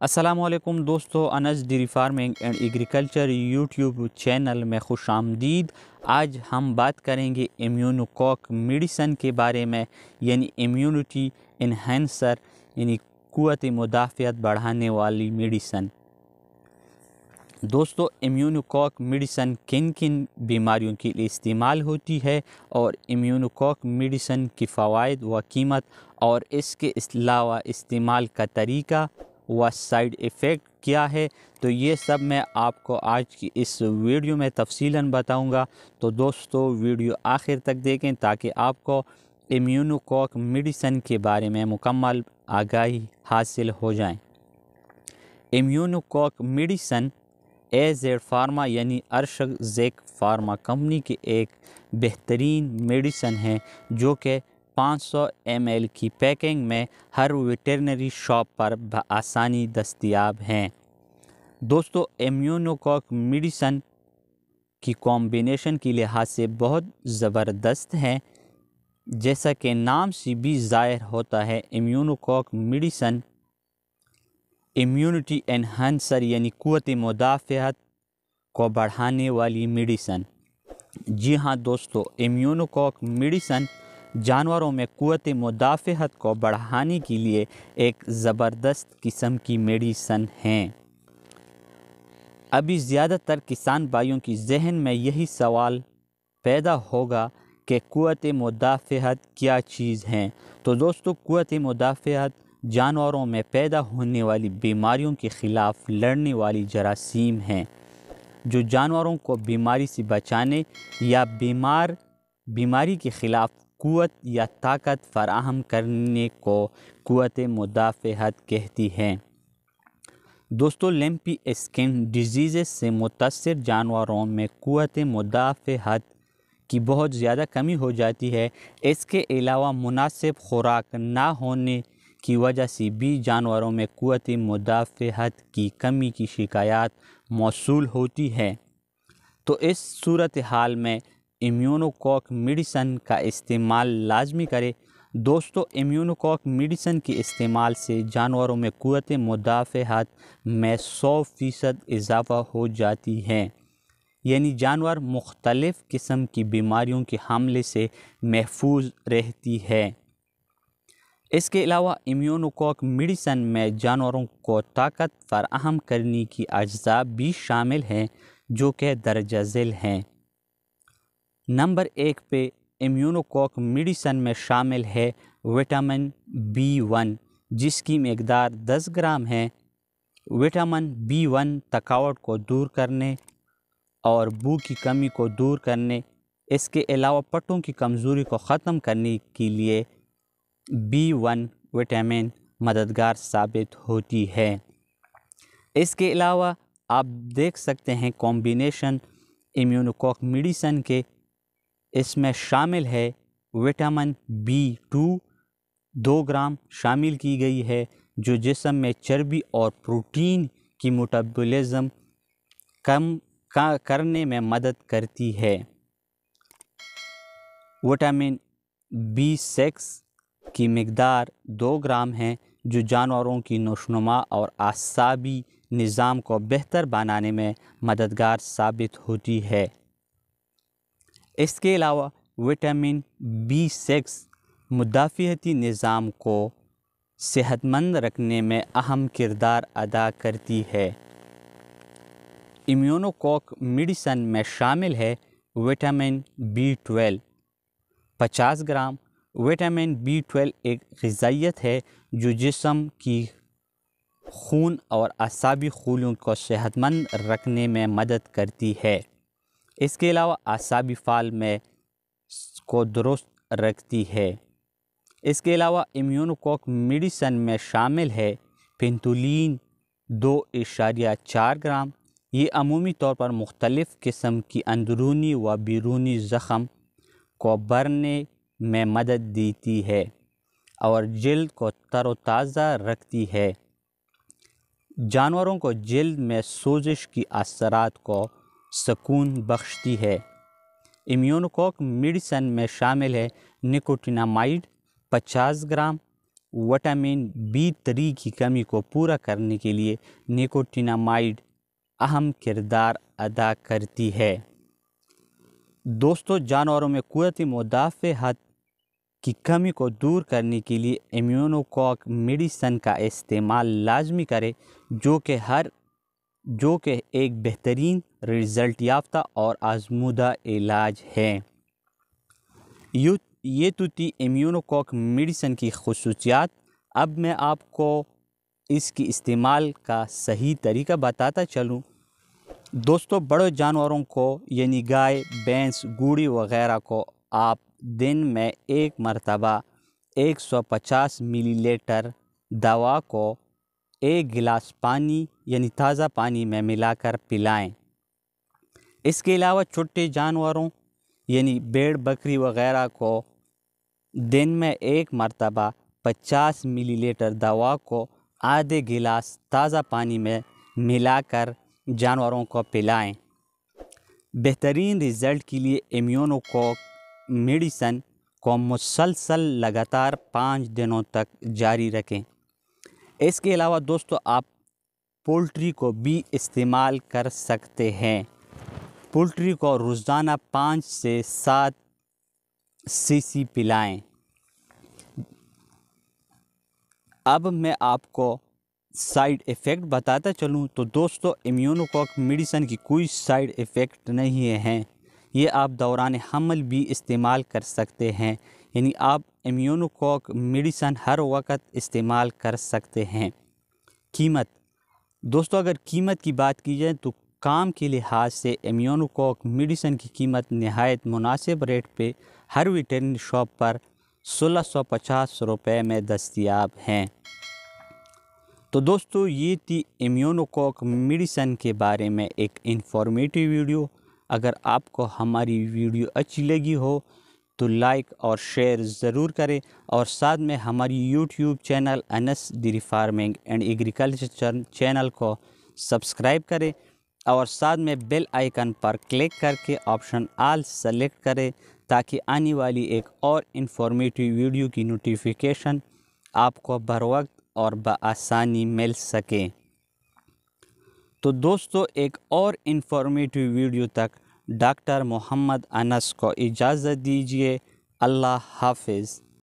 السلام علیکم دوستو، Anas dairy farming and agriculture YouTube channel میں خوش آمدید۔ آج ہم بات کریں گے امیونوکوک میڈیسن کے بارے میں، یعنی امیونٹی انہینسر، یعنی قوت مدافعت بڑھانے والی میڈیسن۔ دوستو، امیونوکوک میڈیسن کن کن بیماریوں کے لیے استعمال ہوتی ہے اور امیونوکوک میڈیسن کی فوائد و قیمت اور اس کے علاوہ استعمال کا طریقہ و سائیڈ ایفیکٹ کیا ہے، تو یہ سب میں آپ کو آج کی اس ویڈیو میں تفصیلاً بتاؤں گا۔ تو دوستو ویڈیو آخر تک دیکھیں تاکہ آپ کو امیونوکوک میڈیسن کے بارے میں مکمل آگاہی حاصل ہو جائیں۔ امیونوکوک میڈیسن زیڈ فارما یعنی ارشد زیک فارما کمپنی کی ایک بہترین میڈیسن ہے جو کہ 500 ml کی پیکنگ میں ہر ویٹرنری شاپ پر بآسانی دستیاب ہیں۔ دوستو، امیونوکوک میڈیسن کی کمبینیشن کی لحاظ سے بہت زبردست ہیں۔ جیسا کہ نام سے بھی ظاہر ہوتا ہے، امیونوکوک میڈیسن امیونٹی انہینسر یعنی قوت مدافعت کو بڑھانے والی میڈیسن۔ جی ہاں دوستو، امیونوکوک میڈیسن جانوروں میں قوت مدافعت کو بڑھانے کے لیے ایک زبردست قسم کی میڈیسن ہیں۔ ابھی زیادہ تر کسان بھائیوں کی ذہن میں یہی سوال پیدا ہوگا کہ قوت مدافعت کیا چیز ہے؟ تو دوستو، قوت مدافعت جانوروں میں پیدا ہونے والی بیماریوں کے خلاف لڑنے والی جراثیم ہیں جو جانوروں کو بیماری سے بچانے یا بیماری کے خلاف قوت یا طاقت فراہم کرنے کو قوت مدافعت کہتی ہیں۔ دوستو، لیمپی اسکن ڈیزیزز سے متاثر جانوروں میں قوت مدافعت کی بہت زیادہ کمی ہو جاتی ہے۔ اس کے علاوہ مناسب خوراک نہ ہونے کی وجہ سے بھی جانوروں میں قوت مدافعت کی کمی کی شکایات موصول ہوتی ہے۔ تو اس صورتحال میں امیونوکوک میڈیسن کا استعمال لازمی کرے۔ دوستو، امیونوکوک میڈیسن کے استعمال سے جانوروں میں قوت مدافعت میں 100% اضافہ ہو جاتی ہے، یعنی جانور مختلف قسم کی بیماریوں کے حملے سے محفوظ رہتی ہے۔ اس کے علاوہ امیونوکوک میڈیسن میں جانوروں کو طاقت فراہم کرنے کی اجزاء بھی شامل ہیں جو کہ درجہ ذیل ہیں۔ نمبر 1 پہ امیونوکوک میڈیسن میں شامل ہے وٹامن B1 جس کی مقدار 10 گرام ہے۔ وٹامن B1 تھکاوٹ کو دور کرنے اور بھوک کی کمی کو دور کرنے، اس کے علاوہ پٹھوں کی کمزوری کو ختم کرنے کے لیے B1 وٹامن مددگار ثابت ہوتی ہے۔ اس کے علاوہ آپ دیکھ سکتے ہیں کمبینیشن امیونوکوک میڈیسن کے، اس میں شامل ہے وٹامن B2 2 گرام شامل کی گئی ہے جو جسم میں چربی اور پروٹین کی میٹابولزم کم کرنے میں مدد کرتی ہے۔ وٹامن B6 کی مقدار 2 گرام ہے جو جانوروں کی نشوونما اور اعصابی نظام کو بہتر بنانے میں مددگار ثابت ہوتی ہے۔ اس کے علاوہ وٹامن B6 مدافعتی نظام کو صحت مند رکھنے میں اہم کردار ادا کرتی ہے۔ امیونوکوک میڈیسن میں شامل ہے vitamin B12 50 gram. Vitamin B12 ایک غذائیت ہے جو جسم کی خون اور اعصابی خلیوں کو صحت مند رکھنے میں مدد کرتی ہے۔ اس کے علاوہ اعصابی فعال میں کو درست رکھتی ہے۔ اس کے علاوہ امیونوکوک میڈیسن میں شامل ہے پینتولین 2.4 گرام۔ یہ عمومی طور پر مختلف قسم کی اندرونی و بیرونی زخم کو بھرنے میں مدد دیتی ہے اور جلد کو تر و تازہ رکھتی ہے۔ جانوروں کو جلد میں سوزش کی اثرات کو سکون بخشتی ہے۔ امیونوکوک میڈیسن میں شامل ہے نیکوٹینامائڈ 50 گرام۔ وٹامن B3 کی کمی کو پورا کرنے کے لیے نیکوٹینامائڈ اہم کردار ادا کرتی ہے۔ دوستو، جانوروں میں قوت مدافعت کی کمی کو دور کرنے کے لیے امیونوکوک میڈیسن کا استعمال لازمی کرے، جو کہ ایک بہترین رزلٹ یافتہ اور آزمودہ علاج ہے۔ یہ تو تھی امیونوکوک میڈیسن کی خصوصیات۔ اب میں آپ کو اس کی استعمال کا صحیح طریقہ بتاتا چلوں۔ دوستو، بڑے جانوروں کو یعنی گائے، بھینس، گھوڑی وغیرہ کو آپ دن میں ایک مرتبہ 150 ملی لیٹر دوا کو 1 گلاس پانی یعنی تازہ پانی میں ملا کر پلائیں۔ اس کے علاوہ چھوٹے جانوروں یعنی بھیڑ، بکری وغیرہ کو دن میں ایک مرتبہ 50 ملی لیٹر دوا کو آدھے گلاس تازہ پانی میں ملا کر جانوروں کو پلائیں۔ بہترین رزلٹ کے لیے امیونوکوک میڈیسن کو مسلسل لگاتار 5 دنوں تک جاری رکھیں۔ اس کے علاوہ دوستو، آپ پولٹری کو بھی استعمال کر سکتے ہیں۔ پولٹری کو روزانہ 5 سے 7 cc پلائیں۔ اب میں آپ کو سائیڈ ایفیکٹ بتاتا چلوں تو دوستو، امیونوکوک میڈیسن کی کوئی سائیڈ ایفیکٹ نہیں ہیں۔ یہ آپ دوران حمل بھی استعمال کر سکتے ہیں، یعنی آپ امیونوکوک میڈیسن ہر وقت استعمال کر سکتے ہیں۔ قیمت دوستو، اگر قیمت کی بات کی جائے تو کام کے لحاظ سے امیونوکوک میڈیسن کی قیمت نہایت مناسب ریٹ پہ ہر ویٹرنری شاپ پر 1650 روپے میں دستیاب ہیں۔ تو دوستو، یہ تھی امیونوکوک میڈیسن کے بارے میں ایک انفارمیٹیو ویڈیو۔ اگر آپ کو ہماری ویڈیو اچھی لگی ہو تو لائک اور شیئر ضرور کریں، اور ساتھ میں ہماری YouTube channel Anas dairy farming and agriculture channel کو سبسکرائب کریں، اور ساتھ میں بیل آئیکن پر کلک کر کے آپشن آل سلیکٹ کریں تاکہ آنے والی ایک اور انفارمیٹیو ویڈیو کی نوٹیفیکیشن آپ کو بر وقت اور بآسانی مل سکے۔ تو دوستو، ایک اور انفارمیٹیو ویڈیو تک ڈاکٹر محمد انس کو اجازت دیجیے۔ اللہ حافظ۔